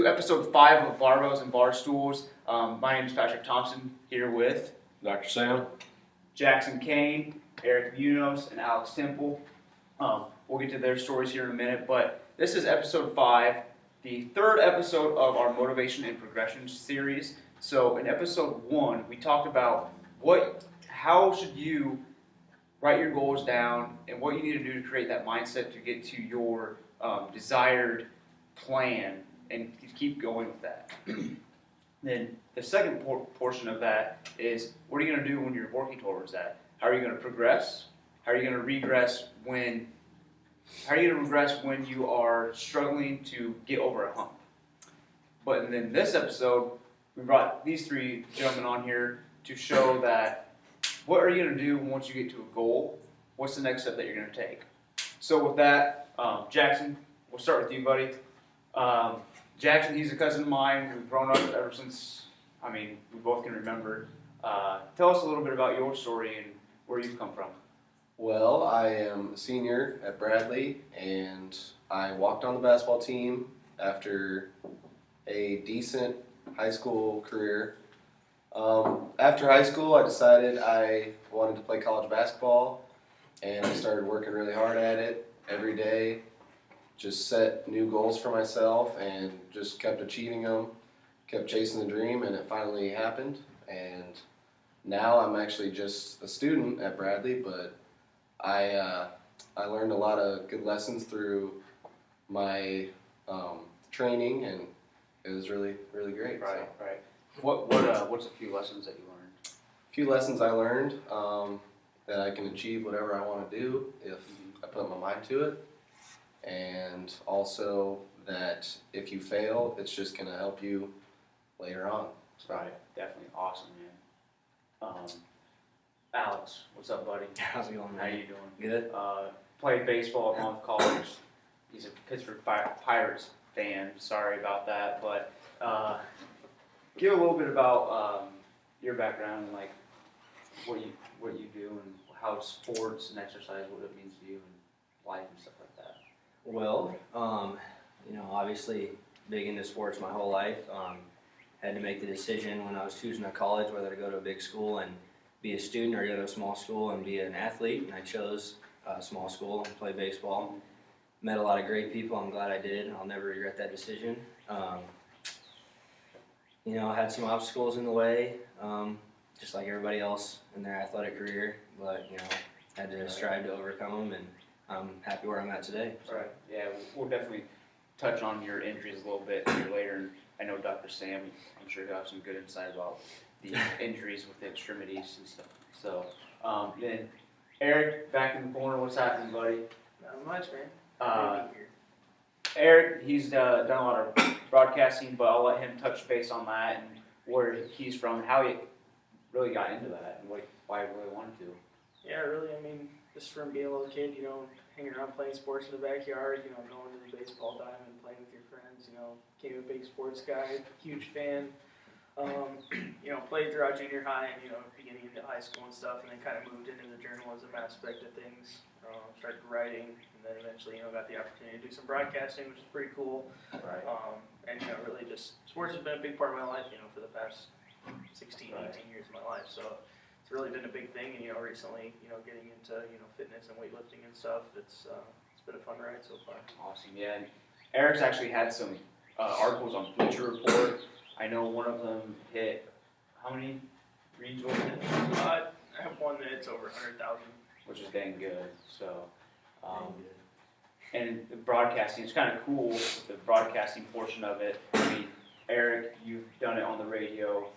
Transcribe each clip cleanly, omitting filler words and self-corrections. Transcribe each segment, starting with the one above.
to episode 5 of Barbells and Barstools. My name is Patrick Thompson, here with Dr. Sam. Jackson Kane, Eric Munoz, and Alex Temple. We'll get to their stories here in a minute, but this is episode 5, the third episode of our Motivation and Progression series. So in episode 1, we talked about how should you write your goals down and what you need to do to create that mindset to get to your desired plan and keep going with that. Then the second portion of that is, what are you going to do when you're working towards that? How are you going to progress? How are you going to regress when you are struggling to get over a hump? But then this episode, we brought these three gentlemen on here to show that what are you going to do once you get to a goal? What's the next step that you're going to take? So with that, Jackson, we'll start with you, buddy. Jackson, he's a cousin of mine. We've grown up ever since, we both can remember. Tell us a little bit about your story and where you've come from. Well, I am a senior at Bradley, and I walked on the basketball team after a decent high school career. After high school, I decided I wanted to play college basketball, and I started working really hard at it every day. Just set new goals for myself and just kept achieving them, kept chasing the dream, and it finally happened. And now I'm actually just a student at Bradley, but I learned a lot of good lessons through my training, and it was really, really great. Right. What's a few lessons that you learned? A few lessons I learned, that I can achieve whatever I want to do if I put my mind to it. And also that if you fail, it's just going to help you later on. So. Right, definitely awesome, man. Alex, what's up, buddy? How's it going, man? How you doing? Good. Played baseball at Monmouth College. He's a Pittsburgh Pirates fan. Sorry about that, but give a little bit about your background and like what you do and how sports and exercise, what it means to you and life and stuff like that. Well, obviously big into sports my whole life. Had to make the decision when I was choosing a college whether to go to a big school and be a student or go to a small school and be an athlete. And I chose a small school and play baseball. Met a lot of great people. I'm glad I did. I'll never regret that decision. I had some obstacles in the way, just like everybody else in their athletic career. But, had to strive to overcome them, and I'm happy where I'm at today. So. Right. Yeah, we'll definitely touch on your injuries a little bit here later. And I know Dr. Sam, I'm sure he'll have some good insight about the injuries with the extremities and stuff. So, then Eric, back in the corner, what's happening, buddy? Not much, man. Eric, he's done a lot of broadcasting, but I'll let him touch base on that and where he's from and how he really got into that and why he really wanted to. Yeah, really, just from being a little kid, hanging around playing sports in the backyard, going to the baseball time and playing with your friends, became a big sports guy, huge fan. Played throughout junior high and, beginning into high school and stuff, and then kind of moved into the journalism aspect of things. Started writing, and then eventually, got the opportunity to do some broadcasting, which is pretty cool. Right. And, really just, sports has been a big part of my life, for the past 16, 18 years of my life. So it's really been a big thing, and, recently, getting into, fitness and weightlifting and stuff, it's been a fun ride so far. Awesome, yeah. And Eric's actually had some articles on Bleacher Report. I know one of them hit, how many reads was it? I have one that's over 100,000. Which is dang good. So, and the broadcasting, it's kind of cool, the broadcasting portion of it. Eric, you've done it on the radio.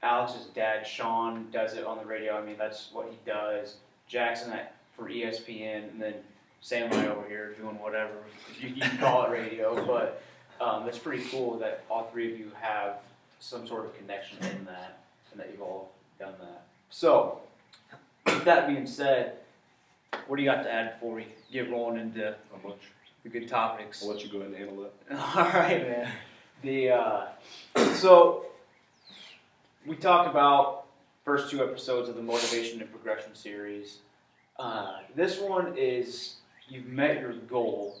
Alex's dad, Sean, does it on the radio. That's what he does. Jackson for ESPN, and then Sam and I over here doing whatever. You can call it radio, but it's pretty cool that all three of you have some sort of connection in that, and that you've all done that. So, with that being said, what do you got to add before we get rolling into the good topics? I'll let you go ahead and handle it. All right, man. So we talked about first 2 episodes of the Motivation and Progression series. This one is you've met your goal,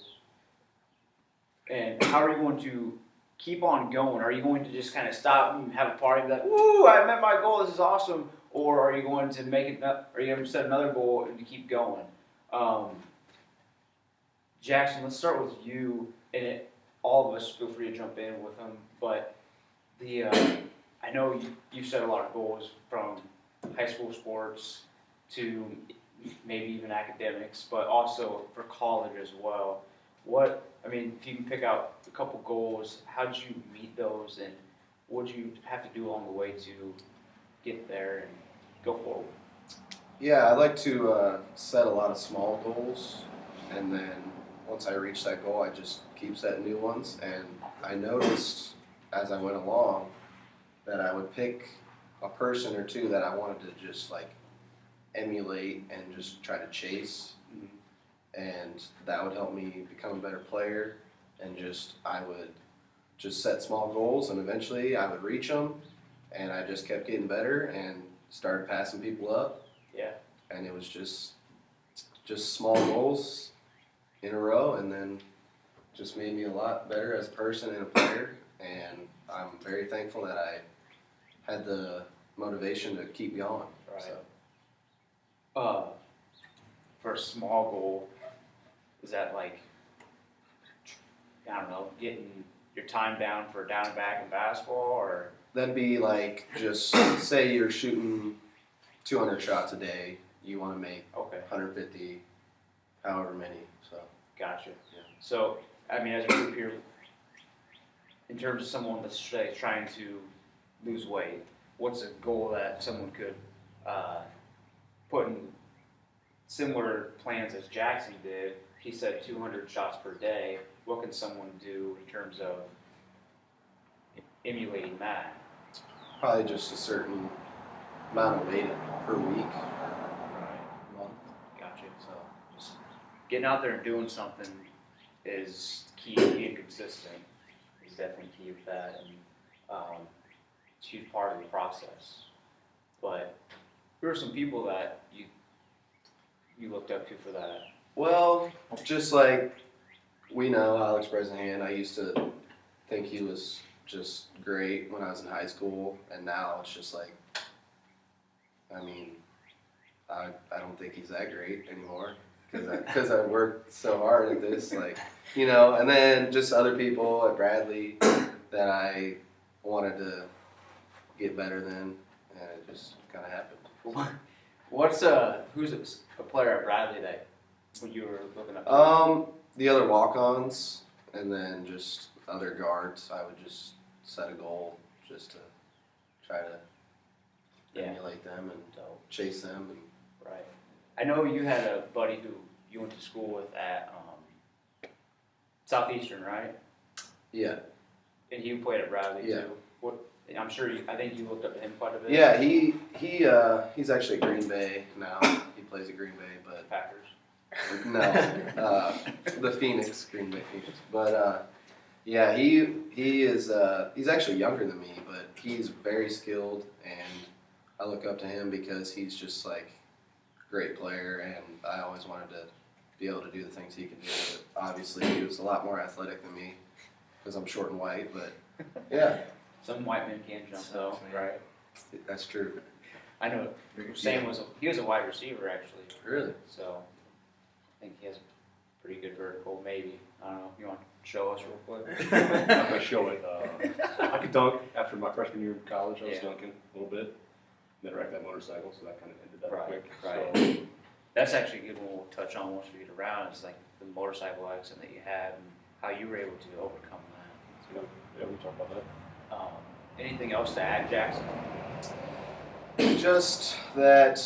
and how are you going to keep on going? Are you going to just kind of stop and have a party and be like, "Woo! I met my goal. This is awesome," or are you going to make it? Are you going to set another goal and to keep going? Jackson, let's start with you, and all of us feel free to jump in with them. But I know you've set a lot of goals from high school sports to maybe even academics, but also for college as well. If you can pick out a couple goals, how did you meet those, and what did you have to do along the way to get there and go forward? Yeah, I like to set a lot of small goals, and then once I reach that goal, I just keep setting new ones. And I noticed as I went along that I would pick a person or two that I wanted to just like emulate and just try to chase, and that would help me become a better player. And I would just set small goals, and eventually I would reach them, and I just kept getting better and started passing people up. Yeah. And it was just small goals in a row, and then just made me a lot better as a person and a player. And I'm very thankful that I had the motivation to keep going. Right. So. For a small goal, is that like, I don't know, getting your time down for down and back in basketball, or? That'd be like, just say you're shooting 200 shots a day, you want to make Okay. 150, however many. So. Gotcha. Yeah. So, as a group here, in terms of someone that's trying to lose weight, what's a goal that someone could put in similar plans as Jackson did? He said 200 shots per day. What can someone do in terms of emulating that? Probably just a certain amount of weight per week, month. Gotcha. So, just getting out there and doing something is key. Being consistent is definitely key with that, and it's a huge part of the process. But who are some people that you looked up to for that? Well, just like we know Alex Bresnahan, I used to think he was just great when I was in high school, and now it's just like, I don't think he's that great anymore because I worked so hard at this, and then just other people at Bradley that I wanted to get better than, and it just kind of happened. Who's a player at Bradley that you were looking up to? The other walk-ons, and then just other guards. I would just set a goal just to try to emulate them and chase them. And Right. I know you had a buddy who you went to school with at Southeastern, right? yeah, And he played at Bradley Yeah. too. I think you looked up to him quite a bit. yeah. He's actually at Green Bay now. He plays at Green Bay, but Packers. no, the Green Bay Phoenix. But yeah, he is. He's actually younger than me, but he's very skilled, and I look up to him because he's just like a great player, and I always wanted to be able to do the things he could do. But obviously, he was a lot more athletic than me because I'm short and white. But yeah, Some white men can jump though, right? that's true. I know. Sam was a wide receiver actually, Really? so I think he has a pretty good vertical. Maybe, I don't know. You want to show us real quick? I'm gonna show it. I could dunk after my freshman year in college. I was Yeah. dunking a little bit. Then I wrecked that motorcycle, so that kind of ended that Right, quick. right. So, That's actually a good one we'll touch on once we get around. Is like the motorcycle accident that you had and how you were able to overcome that. yeah, we can talk about that. Anything else to add, Jackson? Just that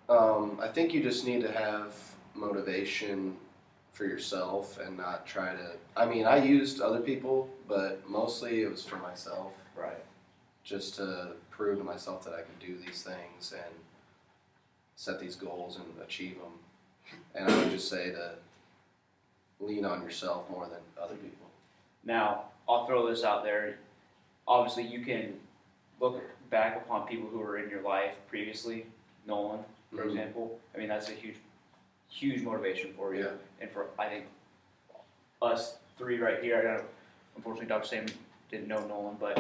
I think you just need to have motivation for yourself and not try to. I mean, I used other people, but mostly it was for myself, Right. just to prove to myself that I could do these things and set these goals and achieve them. And I would just say to lean on yourself more than other people. Now, I'll throw this out there. Obviously, you can look back upon people who were in your life previously, Nolan, for Mhm. example. I mean, that's a huge motivation for you. Yeah. And for, I think, us three right here, I got unfortunately, Dr. Sam didn't know Nolan, but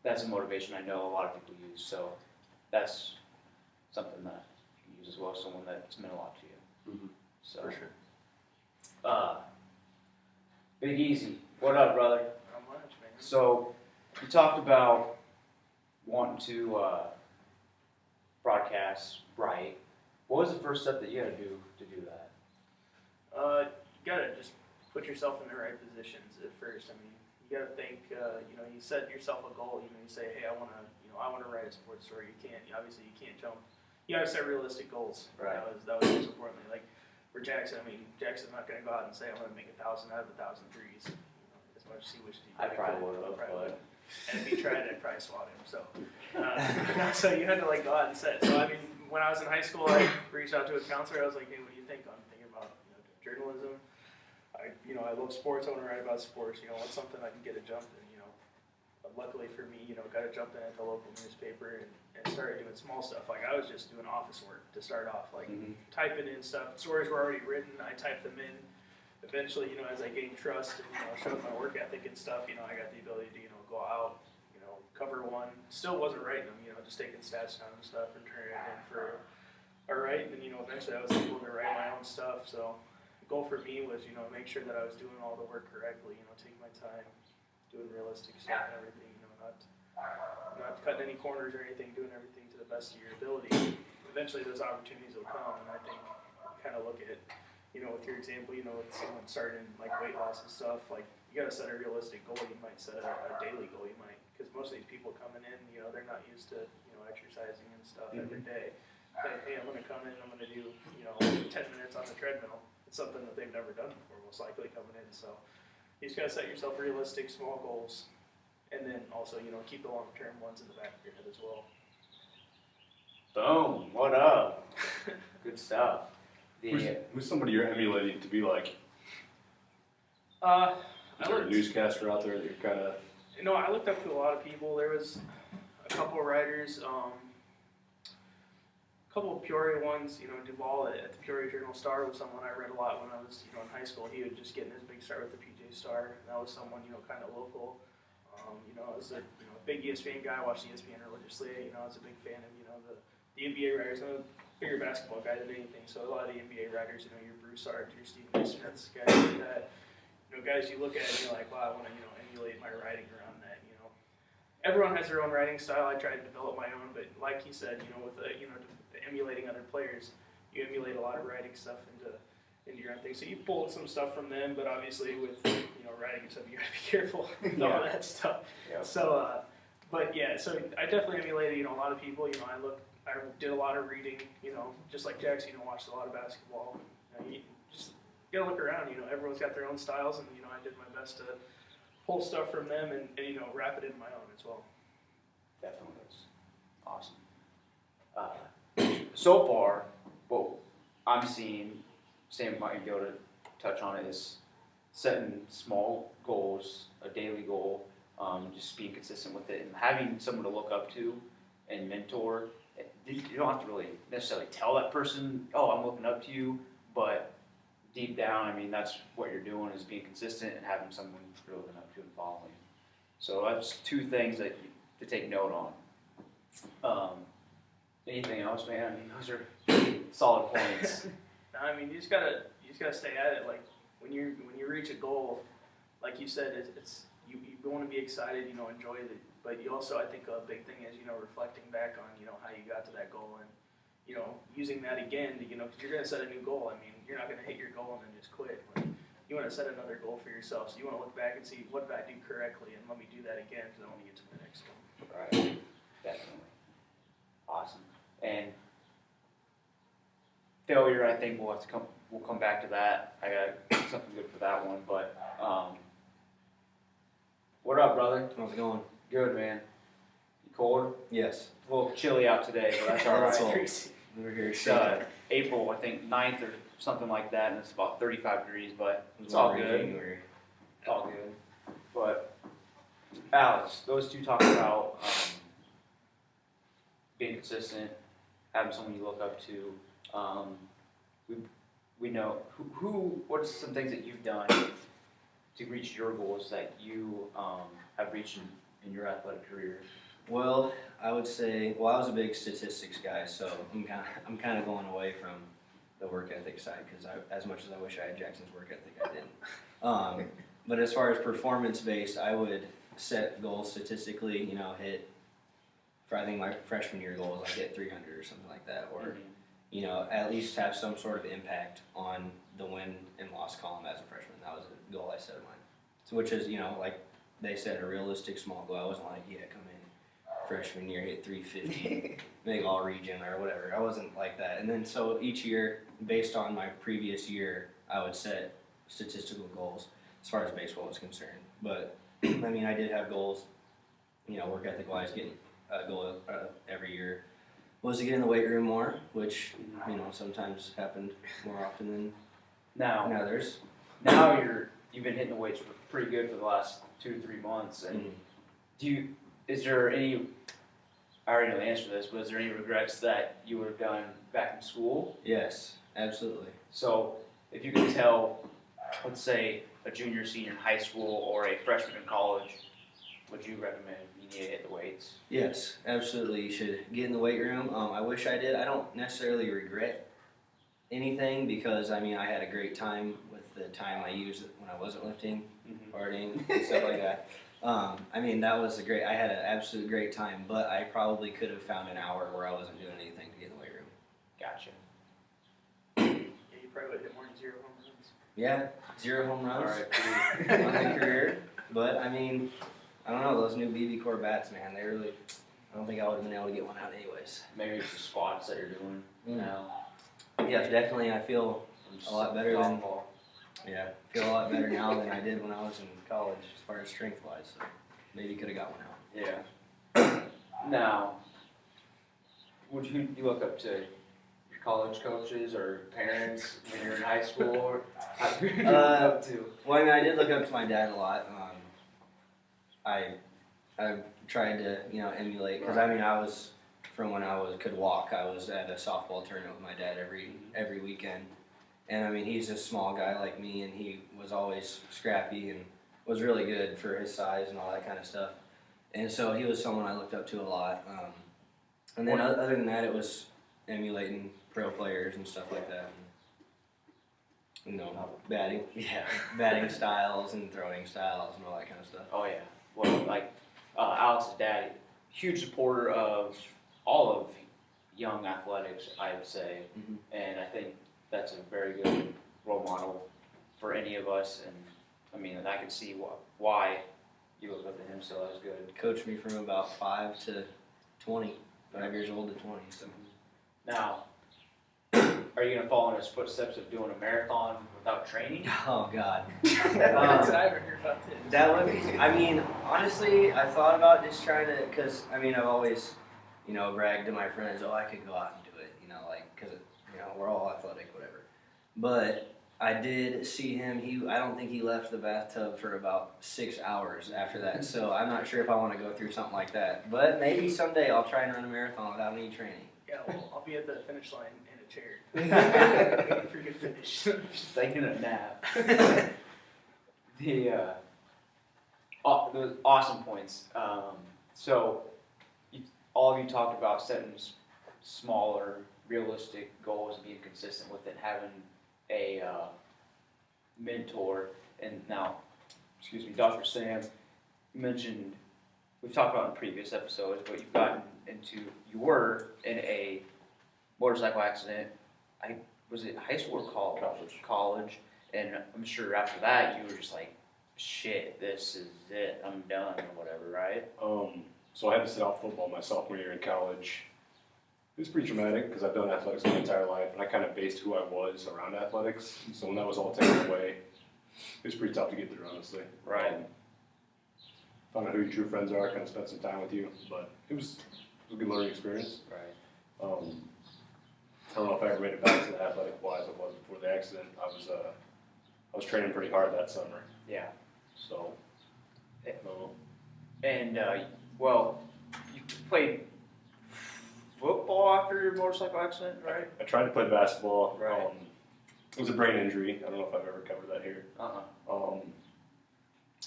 that's a motivation I know a lot of people use. So that's something that you can use as well. Someone that's meant a lot to you. Mhm. So For sure. Big Easy, what up, brother? Not much, man. So you talked about wanting to broadcast right. What was the first step that you had to do that? You gotta just put yourself in the right positions at first. I mean, you gotta think. You set yourself a goal. You say, hey, I wanna write a sports story. You can't. Obviously, you can't jump. You gotta set realistic goals. Right. That was most importantly. Like for Jackson, I mean, Jackson's not gonna go out and say, I'm gonna make 1,000 out of 1,000 threes. As much as he wished he I could. probably would have, but And if he tried, I'd probably swat him. So, so you had to like go out and set. So I mean, when I was in high school, I reached out to a counselor. I was like, hey, what do you think? I'm thinking about journalism. I love sports. I want to write about sports. What's something I can get a jump in? But luckily for me, got a jump in at the local newspaper and started doing small stuff. Like I was just doing office work to start off, like typing in stuff. Stories were already written. I typed them in. Eventually, as I gained trust and showed my work ethic and stuff, I got the ability to go out, cover one. Still wasn't writing them, just taking stats down and stuff and turning it in for a write. And eventually I was able to write my own stuff. So the goal for me was make sure that I was doing all the work correctly. Take my time, doing realistic stuff and everything. Not cutting any corners or anything. Doing everything to the best of your ability. Eventually those opportunities will come, and I think kind of look at with your example, with someone starting like weight loss and stuff, like you got to set a realistic goal. You might set a daily goal. You might, because most of these people coming in, they're not used to, exercising and stuff every day. Hey, I'm going to come in, I'm going to do, 10 minutes on the treadmill. It's something that they've never done before, most likely coming in. So you just got to set yourself realistic, small goals, and then also, keep the long-term ones in the back of your head as well. Boom! What up? Good stuff. Who's somebody you're emulating to be like? Is there a newscaster out there that you're kind of? I looked up to a lot of people. There was a couple of writers, a couple of Peoria ones. Duvall at the Peoria Journal-Star was someone I read a lot when I was, in high school. He was just getting his big start with the PJ Star. And that was someone, kind of local. I was a big ESPN guy. I watched ESPN religiously. I was a big fan of, the NBA writers. I'm a bigger basketball guy than anything. So a lot of the NBA writers, your Broussard, your Stephen A. Smiths, guys like that. Guys you look at and you're like, wow, I want to, emulate my writing around that. Everyone has their own writing style. I try to develop my own, but like he said, with emulating other players, you emulate a lot of writing stuff into your own thing. So you pull some stuff from them, but obviously with writing and stuff, you gotta be careful with all that stuff. Yeah. So, but yeah, so I definitely emulated a lot of people. I did a lot of reading. Just like Jackson, watched a lot of basketball. You just gotta look around. Everyone's got their own styles, and I did my best to pull stuff from them and wrap it in my own as well. Definitely is. Awesome. So far, what I'm seeing, Sam might be able to touch on it, is setting small goals, a daily goal, just being consistent with it, and having someone to look up to and mentor. You don't have to really necessarily tell that person, oh, I'm looking up to you, but deep down, I mean, that's what you're doing, is being consistent and having someone you're looking up to and following. So that's two things that to take note on. Anything else, man? I mean, those are solid points. I mean, you just gotta stay at it. Like when you reach a goal, like you said, it's you want to be excited, enjoy it. But you also, I think, a big thing is reflecting back on how you got to that goal and using that again to because you're gonna set a new goal. I mean, you're not gonna hit your goal and then just quit. Like, you want to set another goal for yourself. So you want to look back and see what did I do correctly and let me do that again because I want to get to the next one. Right. Definitely. Awesome. And failure, I think we'll come back to that. I got something good for that one. But what up, brother? How's it going? Good, man. You cold? Yes. A little chilly out today, but that's all That's right. all. We're here. It's April, I think 9th or something like that, and it's about 35 degrees, but it's all good. January. It's all good. But Alex, those two talk about being consistent, having someone you look up to. We know what's some things that you've done to reach your goals that you have reached in your athletic career? Well, I would say, well, I was a big statistics guy, so I'm kind of going away from the work ethic side because as much as I wish I had Jackson's work ethic, I didn't. But as far as performance based, I would set goals statistically. Hit for I think my freshman year goal was like hit 300 or something like that, or at least have some sort of impact on the win and loss column as a freshman. That was a goal I set of mine. So which is like they said, a realistic small goal. I wasn't like come in freshman year hit 350, make all region or whatever. I wasn't like that. And then so each year, based on my previous year, I would set statistical goals as far as baseball was concerned. But I mean, I did have goals, work ethic wise, getting a goal every year was to get in the weight room more, which sometimes happened more often than Now, others. now you've been hitting the weights pretty good for the last 2 to 3 months, and is there any? I already know the answer to this, but is there any regrets that you would have done back in school? Yes, absolutely. So, if you could tell, let's say a junior, senior in high school, or a freshman in college, would you recommend you need to hit the weights? Yes, absolutely. You should get in the weight room. I wish I did. I don't necessarily regret anything because I had a great time with the time I used when I wasn't lifting, partying, and stuff like that. That was I had an absolute great time, but I probably could have found an hour where I wasn't doing anything to get in the weight room. Gotcha. Yeah, you probably would hit more than 0 home runs. Yeah, 0 home All runs right. on my career. But I don't know, those new BB Core bats, man, they really, I don't think I would have been able to get one out anyways. Maybe it's the squats that you're doing now. Yeah, definitely. I feel a lot better than Softball. feel a lot better now than I did when I was in college as far as strength wise. So maybe could have got one out. Yeah. Now, would you look up to your college coaches or parents when you're in high school? Or who do you look up to? Well, I did look up to my dad a lot. I tried to emulate because I was from when I could walk. I was at a softball tournament with my dad every weekend, and he's a small guy like me, and he was always scrappy and was really good for his size and all that kind of stuff. And so he was someone I looked up to a lot. And then other than that, it was emulating pro players and stuff like that. Batting styles and throwing styles and all that kind of stuff. Oh yeah. Well, like Alex's dad, huge supporter of all of young athletics, I would say, and I think that's a very good role model for any of us. And I can see why you look up to him. So that was good. Coached me from about 5 to 20, 5 years old to 20. So. Now, are you gonna follow in his footsteps of doing a marathon without training? Oh God. That's what I ever heard about this. That would be. Honestly, I thought about just trying to, cause I've always, bragged to my friends, oh, I could go out and do it, cause we're all athletic, whatever. But I did see him. I don't think he left the bathtub for about 6 hours after that. So I'm not sure if I want to go through something like that. But maybe someday I'll try and run a marathon without any training. Yeah, well, I'll be at the finish line in a chair. Waiting for you to finish. Just taking a nap. Those awesome points. So, all of you talked about setting smaller, realistic goals and being consistent with it, having a mentor. And now, Dr. Sam mentioned, we've talked about in previous episodes, but you were in a motorcycle accident. Was it high school or college? College. And I'm sure after that you were just like, shit, this is it, I'm done or whatever, right? So I had to sit out football my sophomore year in college. It was pretty traumatic because I've done athletics my entire life, and I kind of based who I was around athletics. So when that was all taken away, it was pretty tough to get through, honestly. Right. Found out who your true friends are, kind of spent some time with you, but it was a good learning experience. Right. I don't know if I ever made it back to the athletic wise I was before the accident. I was training pretty hard that summer. Yeah. So, And, you played football after your motorcycle accident, right? I tried to play basketball. Right. It was a brain injury. I don't know if I've ever covered that here.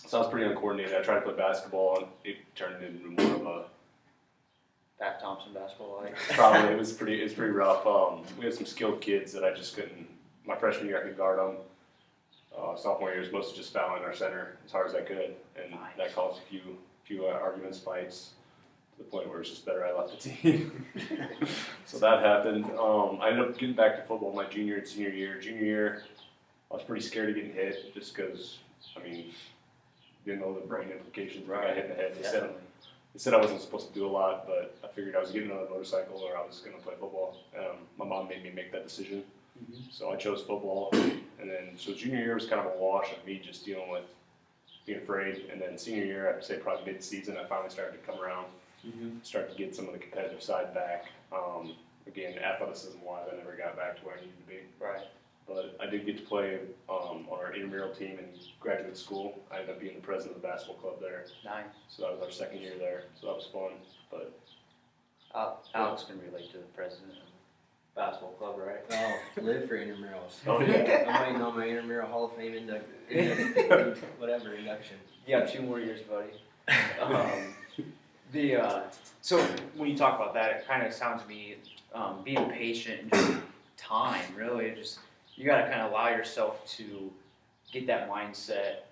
So I was pretty uncoordinated. I tried to play basketball, and it turned into more of a Pat Thompson basketball, like. probably. It was pretty rough. We had some skilled kids that I just couldn't. My freshman year, I could guard them. Sophomore year was mostly just fouling our center as hard as I could, and that caused a few arguments, fights, to the point where it's just better I left the team. So that happened. I ended up getting back to football my junior and senior year. Junior year, I was pretty scared of getting hit, just because, I mean, didn't know the brain implications. Right. I got hit in the head. They said I wasn't supposed to do a lot, but I figured I was getting on a motorcycle or I was going to play football. My mom made me make that decision. So I chose football, and then so junior year was kind of a wash of me just dealing with being afraid, and then senior year, I'd say probably mid-season, I finally started to come around, start to get some of the competitive side back. Again, athleticism-wise, I never got back to where I needed to be. Right. But I did get to play on our intramural team in graduate school. I ended up being the president of the basketball club there. Nice. So that was our second year there, so that was fun. But Alex can relate to the president of the basketball club, right? Oh, live for intramurals. oh yeah, I'm waiting on my intramural Hall of Fame whatever induction. You got 2 more years, buddy. So when you talk about that, it kind of sounds to me being patient and just time, really. Just you got to kind of allow yourself to get that mindset.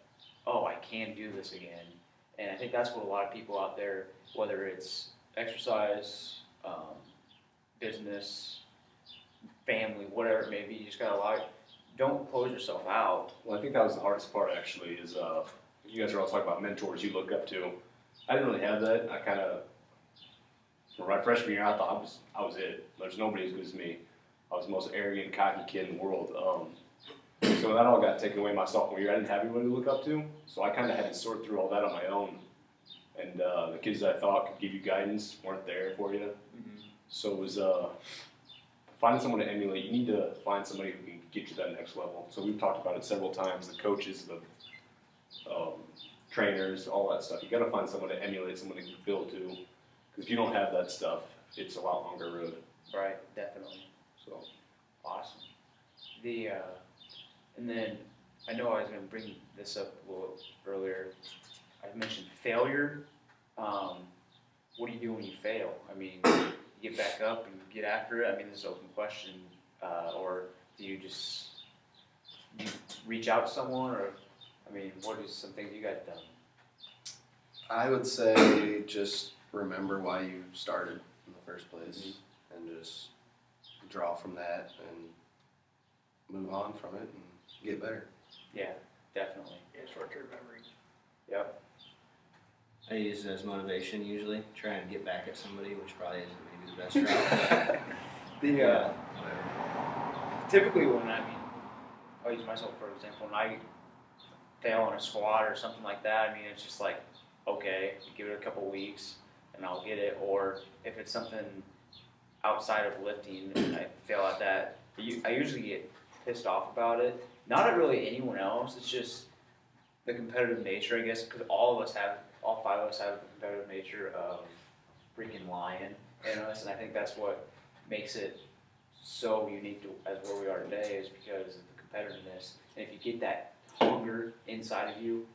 Oh, I can do this again, and I think that's what a lot of people out there, whether it's exercise, business, family, whatever it may be, you just got to allow. Don't close yourself out. well, I think that was the hardest part actually. Is you guys are all talking about mentors you look up to. I didn't really have that. I kind of, for my freshman year, I thought I was it. There's nobody as good as me. I was the most arrogant, cocky kid in the world. So that all got taken away my sophomore year. I didn't have anybody to look up to, so I kind of had to sort through all that on my own. And the kids that I thought could give you guidance weren't there for you. So it was finding someone to emulate. You need to find somebody who can get you to that next level. So we've talked about it several times. The coaches, the trainers, all that stuff. You got to find someone to emulate, someone to build to. Because if you don't have that stuff, it's a lot longer road. Right, definitely. So Awesome. And then I know I was going to bring this up a little earlier. I mentioned failure. What do you do when you fail? I mean, you get back up and get after it. I mean, this is an open question. Or do you just reach out to someone? Or, I mean, what is some things you guys done? I would say just remember why you started in the first place and just draw from that and move on from it and get better. Yeah, definitely. Yeah, short-term memory. Yep. I use it as motivation usually. Try and get back at somebody, which probably isn't maybe the best route. The Whatever. typically I'll use myself for example. When I fail on a squat or something like that, I mean, it's just like, okay, give it a couple weeks and I'll get it. Or if it's something outside of lifting and I fail at that, I usually get pissed off about it. Not at really anyone else. It's just the competitive nature, I guess, because all 5 of us have the competitive nature of freaking lion in us, and I think that's what makes it so unique to as where we are today is because of the competitiveness. And if you get that hunger inside of you,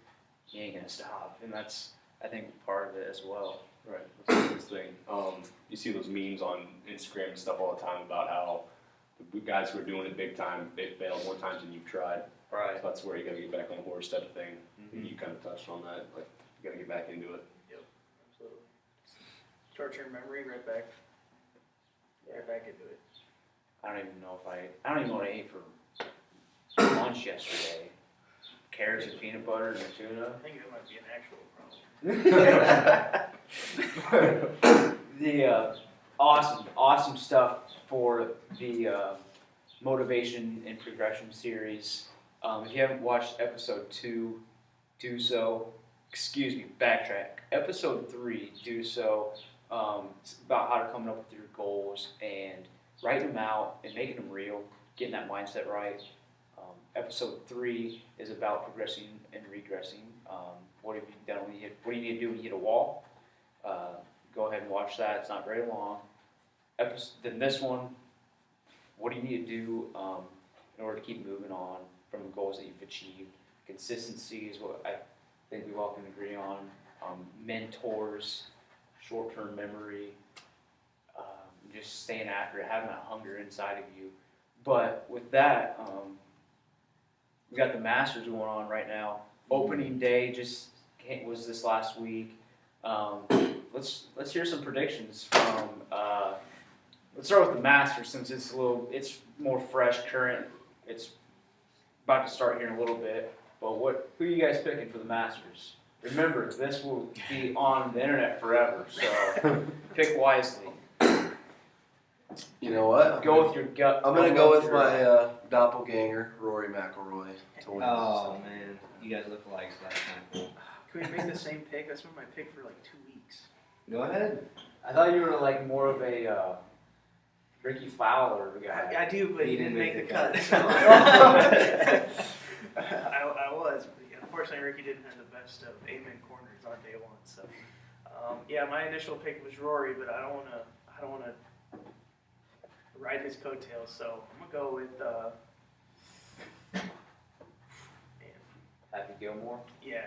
you ain't gonna stop, and that's I think part of it as well. right, that's the biggest thing. You see those memes on Instagram and stuff all the time about how the guys who are doing it big time, they failed more times than you've tried. Right. So that's where you got to get back on the horse type of thing. And you kind of touched on that. Like you got to get back into it. Absolutely. Short-term memory, right back into it. I don't even know what I ate for lunch yesterday. Carrots and peanut butter and tuna. I think it might be an actual problem. The awesome stuff for the motivation and progression series. If you haven't watched episode 2, do so. Excuse me, backtrack. Episode 3, do so. It's about how to come up with your goals and writing them out and making them real, getting that mindset right. Episode 3 is about progressing and regressing. What have you done? What do you need to do when you hit a wall? Go ahead and watch that. It's not very long. Then this one, what do you need to do in order to keep moving on from the goals that you've achieved? Consistency is what think we all can agree on. Mentors, short-term memory, just staying after it, having that hunger inside of you. But with that, we got the Masters going on right now. Opening day was this last week. Let's hear some predictions from. Let's start with the Masters since it's more fresh, current. It's about to start here in a little bit. But who are you guys picking for the Masters? Remember, this will be on the internet forever, so pick wisely. You know what? Go with your gut. I'm gonna go with my doppelganger, Rory McIlroy, to win. Oh man, you guys look alike, so that's kind of cool. Can we make the same pick? That's been my pick for like 2 weeks. Go ahead. I thought you were like more of a Ricky Fowler guy. I do, but He he didn't didn't make make the the cut. cut. So. I was. But unfortunately, Ricky didn't have the best of amen corners on day one. So, yeah, my initial pick was Rory, but I don't want to ride his coattails. So I'm gonna go with. Happy Gilmore. Yeah.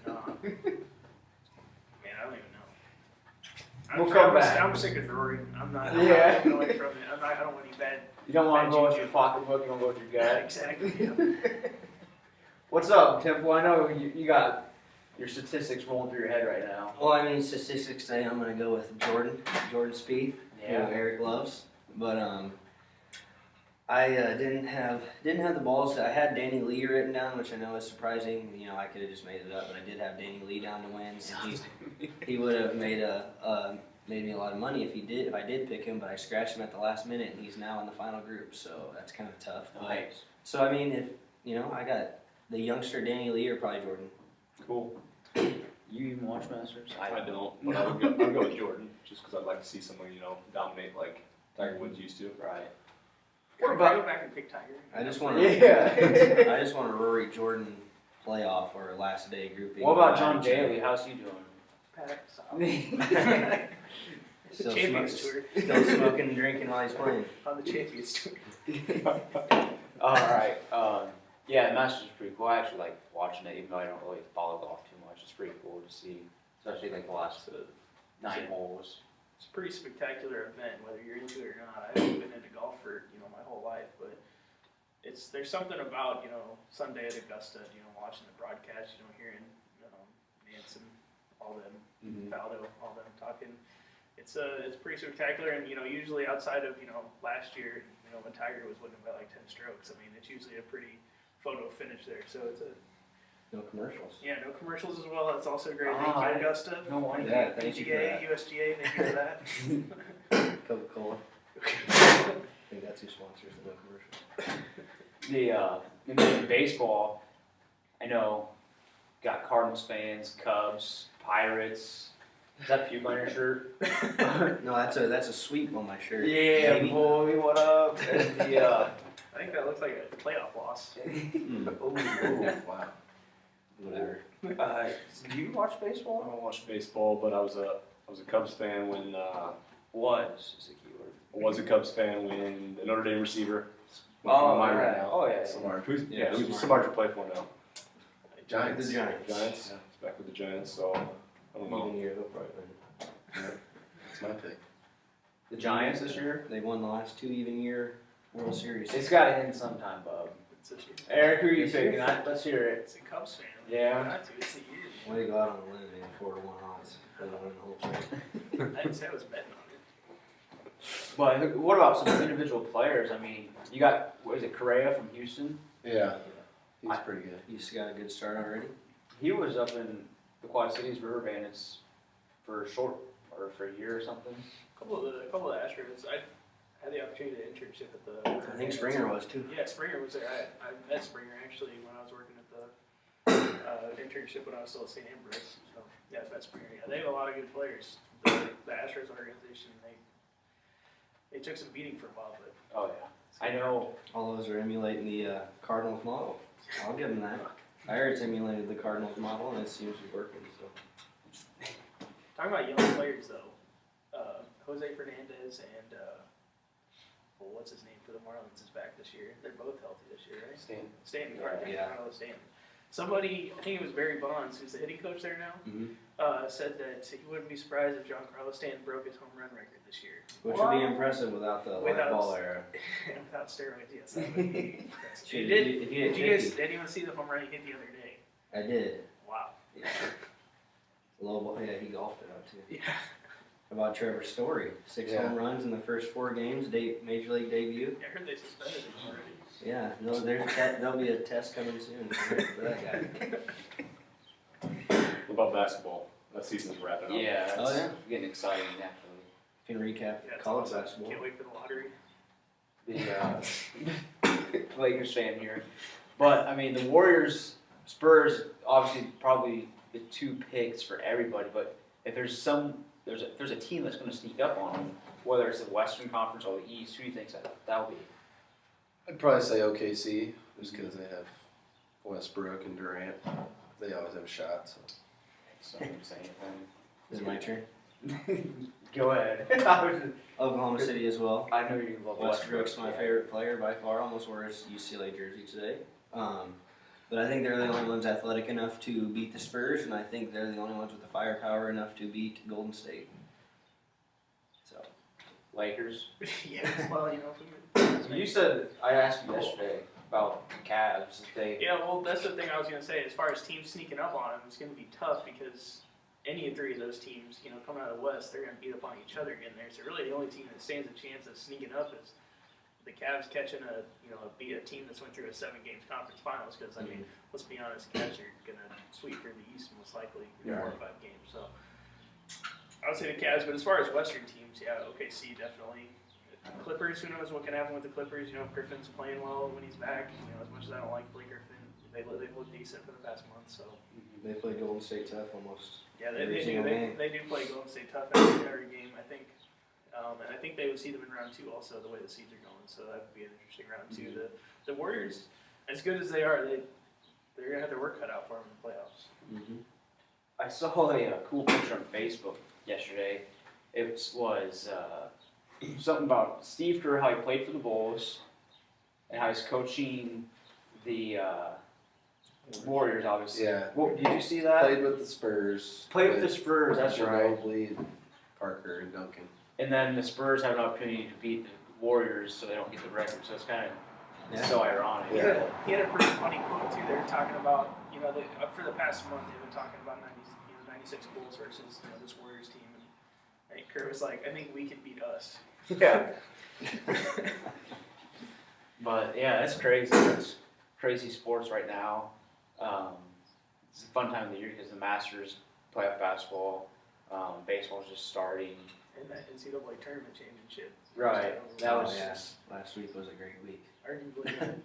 Man, I don't even know. We'll come back. I'm sick of Rory. I'm not Yeah. going away from it. I don't want any bad. You don't want to Bad go with juju. your pocketbook. You don't go with your gut. Exactly. Yeah. What's up, Temple? I know you got your statistics rolling through your head right now. Well, I mean, statistics say I'm gonna go with Jordan Spieth, who Yeah. Eric loves, but I didn't have the balls. I had Danny Lee written down, which I know is surprising. You know, I could have just made it up, but I did have Danny Lee down to win, and he would have made me a lot of money if I did pick him, but I scratched him at the last minute, and he's now in the final group, so that's kind of tough. But, Nice. so I mean, if I got the youngster Danny Lee or probably Jordan. Cool. You even watch Masters? I don't, but I would go with Jordan just because I'd like to see someone dominate like Tiger Woods used to. Right. What about go back and pick Tiger? I just want Yeah. I just want a Rory Jordan playoff or last day grouping. What about John Daly? How's he doing? Pat, stop. Still, Champions Tour. still smoking and drinking while he's playing. On the Champions Tour. All right. Yeah, the Masters is pretty cool. I actually like watching it, even though I don't really follow golf too much. It's pretty cool to see, especially like the last 9 holes. It's a pretty spectacular event, whether you're into it or not. I haven't been into golf for my whole life, but there's something about Sunday at Augusta, watching the broadcast, hearing Nance and all them, Faldo, all them talking. It's pretty spectacular, and usually outside of last year, when Tiger was winning by like 10 strokes, I mean it's usually a pretty photo finish there. So it's No commercials. no commercials as well. That's also great. Ah, Thank you, Augusta. No wonder. Yeah, thank you for PGA, that. USGA, thank you for that. Coca-Cola. I think that's who sponsors the no commercial. In baseball, I know, got Cardinals fans, Cubs, Pirates. Is that puke on your shirt? No, that's a sweep on my shirt. Yeah, Baby. boy, what up? And I think that looks like a playoff loss. Wow. Whatever. Do you watch I baseball? don't watch baseball, but I was a Cubs fan when Was is a keyword. I was a Cubs fan when the Notre Dame receiver. Oh, mine yeah. right now. Oh, yeah. Samard. Yeah, Who's Samard. Samard to play for now? Giants. The Giants. Giants. He's back with the Giants, so I don't know. Even year, they'll probably win. That's my pick. The Giants this year? They won the last 2 even year World Series. It's got to end sometime, bub. It's this year. Eric, who are you picking? Let's hear it. It's a Cubs fan. Yeah. Got to. It's the year. Way to go out on a limb, man. 4-1 odds. They won the whole thing. I didn't say I was betting on it. But what about some individual players? I mean, you got, what is it, Correa from Houston? Yeah, he's pretty good. You just got a good start already. He was up in the Quad Cities River Bandits for a year or something. A couple of the Astros. I had the opportunity to internship at the. I think Springer was too. Yeah, Springer was there. I met Springer actually when I was working at the internship when I was still at St. Ambrose. So yeah, I met Springer. Yeah, they have a lot of good players. The Astros organization, they took some beating for a while, but Oh, yeah. I know. All those are emulating the Cardinals model. I'll give them that. I heard it's emulated the Cardinals model, and it seems to be working. So. talking about young players though, Jose Fernandez and what's his name for the Marlins is back this year. They're both healthy this year, right? Stanton. Stanton, Yeah. Yeah. Carlos Stanton. Somebody, I think it was Barry Bonds, who's the hitting coach there now, said that he wouldn't be surprised if Giancarlo Stanton broke his home run record this year. Which would be impressive without the light ball era. Without steroids, yes. That would be impressive. Shoot, Did you guys 50. anyone see the home run he hit the other day? I did. Wow. Yeah. Low ball. Yeah, he golfed it out too. Yeah. How about Trevor Story? 6 Yeah. home runs in the first 4 games, major league debut. I heard they suspended him already. Yeah, no, there'll be a test coming soon for that guy. What about basketball? That season's wrapping up. Yeah, it's Oh, yeah? getting exciting actually. Can recap Yeah, it's college awesome. basketball. Can't wait for the lottery. The Lakers fan here, but I mean the Warriors, Spurs, obviously probably the 2 picks for everybody. But if there's a team that's going to sneak up on them, whether it's the Western Conference or the East, who do you think that'll be? I'd probably say OKC, just because they have Westbrook and Durant. They always have a shot. So. So I'm saying, Is it my turn? go ahead. Oklahoma City as well. I know you love Westbrook's my yeah. favorite player by far. Almost wore his UCLA jersey today. But I think they're the only ones athletic enough to beat the Spurs, and I think they're the only ones with the firepower enough to beat Golden State. So Lakers. Yeah, well, You said I asked you yesterday about the Cavs. If they Yeah, well, that's the thing I was going to say. As far as teams sneaking up on them, it's going to be tough because any 3 of those teams, coming out of the West, they're going to beat up on each other again there. So really the only team that stands a chance of sneaking up is the Cavs catching a team that's went through a 7 games conference finals because, I mean, let's be honest, the Cavs are going to sweep through the East most likely in 4 or 5 games. So I would say the Cavs, but as far as Western teams, yeah, OKC definitely. Clippers, who knows what can happen with the Clippers? If Griffin's playing well when he's back, as much as I don't like Blake Griffin, they've looked decent for the past month. So they play Golden State tough almost. yeah, they every do. single game. They do play Golden State tough every game, I think. And I think they would see them in round 2 also, the way the seeds are going. So that would be an interesting round 2. The Warriors, as good as they are, they're gonna have their work cut out for them in the playoffs. I saw a cool picture on Facebook yesterday. It was something about Steve Kerr, how he played for the Bulls, and how he's coaching the Warriors, obviously. Yeah. Well, did you see that? Played with the Spurs. Played with the Spurs, that's right. Ginobili, Parker, and Duncan. And then the Spurs have an opportunity to beat the Warriors, so they don't get the record. So it's kind of so ironic. Yeah. He had a pretty funny quote too. They were talking about, for the past month they've been talking about 96 Bulls versus this Warriors team, and I think Kerr was like, I think we can beat us. Yeah. But yeah, it's crazy. It's crazy sports right now. It's a fun time of the year because the Masters, playoff basketball, baseball's just starting. And that NCAA tournament championship. Right. That was last week was a great week. Arguably the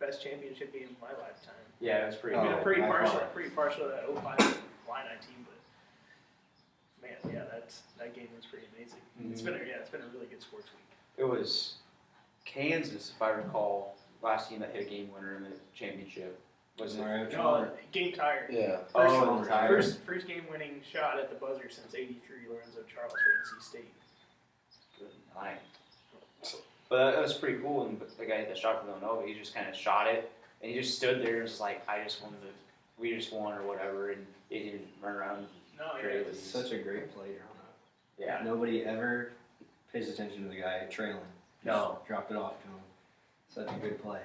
best championship game of my lifetime. yeah, it was pretty I mean, good. I'm pretty by partial. far. Pretty partial to that 05 Illini team, but man, yeah, that game was pretty amazing. It's been a really good sports week. It was Kansas, if I recall, last team that hit a game winner in the championship. Was it? Mario No, Chalmers. game tired. Yeah. Oh, the Tigers. First game winning shot at the buzzer since '83. Lorenzo Charles for NC State. Good night. But that was pretty cool. And the guy that shot for Villanova, he just kind of shot it, and he just stood there and was like, "I just won we just won or whatever," and he didn't run around. No, yeah, Crazy. it was Such a great player on that. Yeah. Nobody ever pays attention to the guy trailing. No. Dropped it off to him. Such a good play.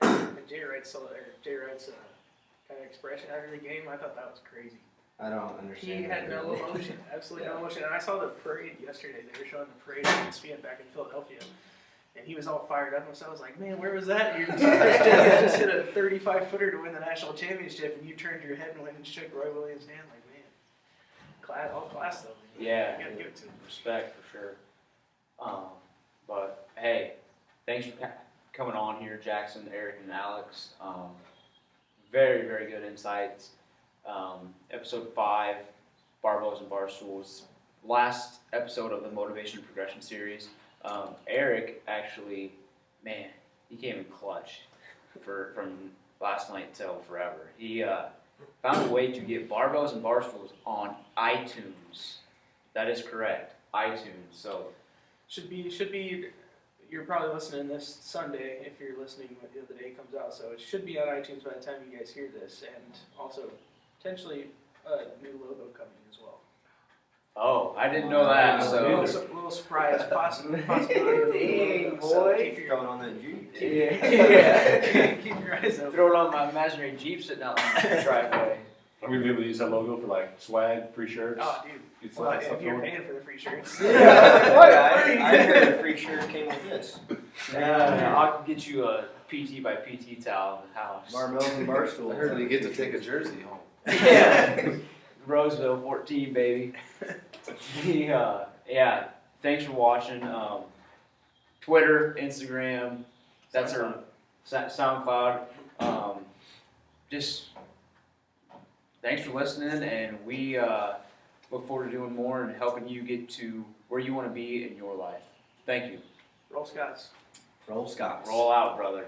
And Jay Wright's kind of expression after the game, I thought that was crazy. I don't understand. He had no really. emotion, absolutely no Yeah. emotion. And I saw the parade yesterday. They were showing the parade at ESPN back in Philadelphia. And he was all fired up, and so I was like, man, where was that? You just hit a 35-footer to win the national championship, and you turned your head and went and shook Roy Williams' hand. Like, man, all class though. Yeah. You gotta give it to him. Respect for sure. But hey, thanks for coming on here, Jackson, Eric, and Alex. Very, very good insights. Episode 5, Barbells and Barstools. Last episode of the Motivation and Progression series. Eric actually, man, he came in clutch from last night till forever. He found a way to get Barbells and Barstools on iTunes. That is correct, iTunes. So Should be you're probably listening this Sunday if you're listening when the other day comes out. So it should be on iTunes by the time you guys hear this, and also potentially a new logo coming as well. Oh, I didn't know that. A So little surprise, possibility. Dang, So boy. keep your Going on that Jeep. yeah, keep your eyes open. throw it on my imaginary Jeep sitting out in the driveway. Are we gonna be able to use that logo for like swag, free shirts? Oh, dude. Get some Well, of that stuff if you're going? paying for the free shirts. I heard a free shirt came with this. I'll get you a PT by PT towel in the house. Barbells and I Barstools. heard you get to take a jersey home. Yeah, Roseville 14, baby. Yeah, thanks for watching. Twitter, Instagram, that's our SoundCloud. Just thanks for listening, and we look forward to doing more and helping you get to where you want to be in your life. Thank you. Roll Scots. Roll Scots. Roll out, brother.